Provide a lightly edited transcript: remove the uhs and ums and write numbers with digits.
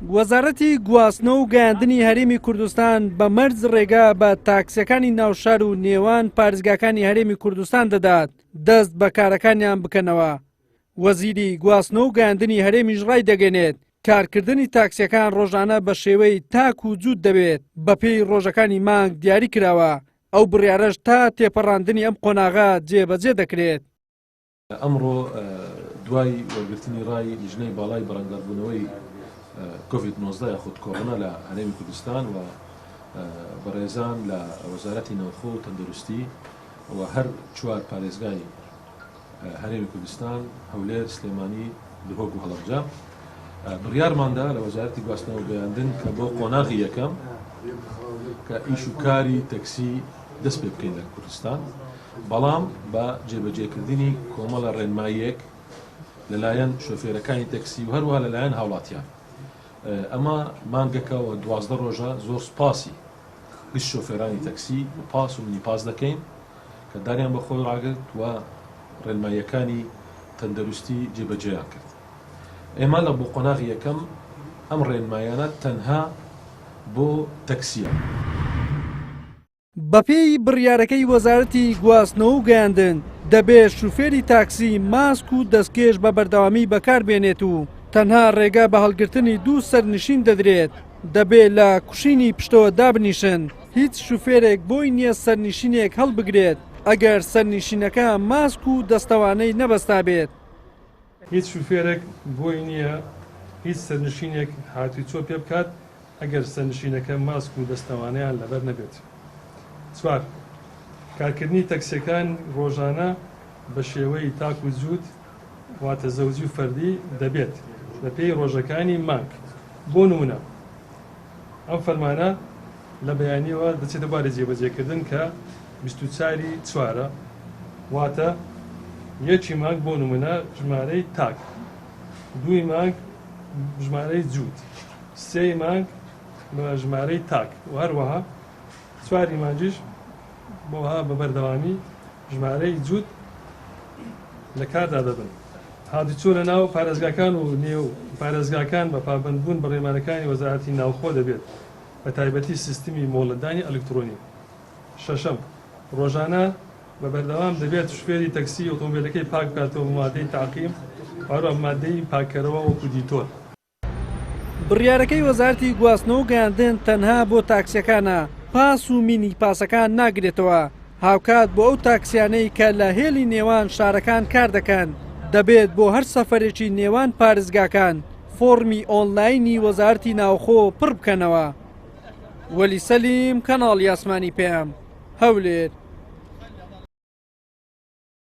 وەزارەتی گواستنەوە و گەیاندنی هەرێمی کوردستان بە مەرج ڕێگا بە تاکسیەکانی ناوشار و نێوان پارێزگاکانی هەرێمی کوردستان دەدات دەست بە کارەکانیان بکەنەوە. وەزیری گواستنەوە و گەیاندنی هەرێمیش ڕای دەگەنێت کارکردنی تاکسیەکان ڕۆژانە بە شێوەی تاک و جوود دەبێت بە پێی ڕۆژەکانی مانگ دیاری کراوە. ئەو بڕیارەش تا تێپەڕاندنی ئەم قۆناغا جێبەجێ دەکرێت. ئەمڕۆ دوای وەرگرتنی ڕای لیژنەی باڵای بەڕەنگاربوونەوەی کۆڤید-19 یاخود کۆڕۆنا لە هەرێمی کوردستان و بەڕێزان لە وەزارەتی نەوخۆ و تەندروستی و هەر چوار پارێزگای هەرێمی کوردستان هەولێر، سلێمانی، دهۆک و هەڵەبجە بڕیارماندا لە وەزارەتی گواستنەوە و گەیاندن کە بۆ قۆناغی یەکەم کە ئیش و کاری تەکسی دەست پێ بکەین لە کوردستان، بەڵام بە جێبەجێکردنی کۆمەڵە ڕێنماییەک لەلایەن شۆفێرەکانی تەکسی و هەروە لەلایەن هاوڵاتیان. ئەمە مانگەکە و 12 ڕۆژە زۆر سپاسی گشت شۆفێرانی تەکسی و پاس و منیپاس دەکەین کە داریان بە خۆی ڕاگرت و ڕێنماییەکانی تەندەروستی جێبەجێیان کرد. ئێمە لە بۆ قۆناغی یەکەم ئەم ڕێنمایانە تەنها بۆ تەکسیە. بەپێی بڕیارەکەی وەزارەتی گواستنەوە و گەیاندن دەبێت شوفێری تاکسی ماسک و دەستکێش بە بەردەوامی بەکاربێنێت و تەنها ڕێگا بە هەڵگرتنی دوو سەرنشین دەدرێت. دەبێت لە کوشینی پشتەوە دابنیشن. هیچ شوفێرێک بۆی نییە سەرنشینێک هەڵبگرێت ئەگەر سەرنشینەکە ماسک و دەستەوانەی نەبەستا بێت. هیچ شوفێرێک بۆی نییە هیچ سەرنشینێک هاتوویچۆ پێ بکات ئەگەر سەرنشینەکە ماسک و دەستەوانەیان لەبەر نەبێت. چوار، کارکردنی تەکسیەکان ڕۆژانە بە شێوەی تاک و جوود واتە زەوجی و فەردی دەبێت لە پێی ڕۆژەکانی مانگ. بۆ نمونە ئەم فەرمانە لە بەیانیەوە دەچێتە بارە جێبەجێکردن کە 24ی چوارە واتە یەکی مانگ بۆ نمونە ژمارەی تاک، دووی مانگ ژمارەی جوود، سێی مانگ بە ژمارەی تاک و هەروەها چواری مانجیش بۆها بە بەردەوامی ژمارەی جوود لە کاردا دەبن. هاتوچۆ لە ناو پارێزگاکان و نێو پارێزگاکان بە پابەندبوون بە ڕێمانەکانی وەزارەتی ناوخۆ دەبێت بە تایبەتی سیستمی مۆڵەتدانی ئەلکترۆنی. شەشەم، ڕۆژانە بە بەردەوام دەبێت شوفێری تەکسی ئۆتۆمبیلەکەی پاک بکاتەوە مادەی تاقیم هەروە مادەی پاککەرەوە وەکو دیتۆر. بڕیارەکەی وەزارەتی گواستنەوە و گەیاندن تەنها بۆ تاکسیەکانە، پاس و مینی پاسەکان ناگرێتەوە. هاوکات بۆ ئەو تاکسیانەی کە لە هێلی نێوان شارەکان کار دەکەن دەبێت بۆ هەر سەفەرێکی نێوان پارێزگاکان فۆرمی ئۆنلاینی وەزارەتی ناوخۆ پڕ بکەنەوە. وەلی سەلیم، کەناڵی ئاسمانی پێم، هەولێر.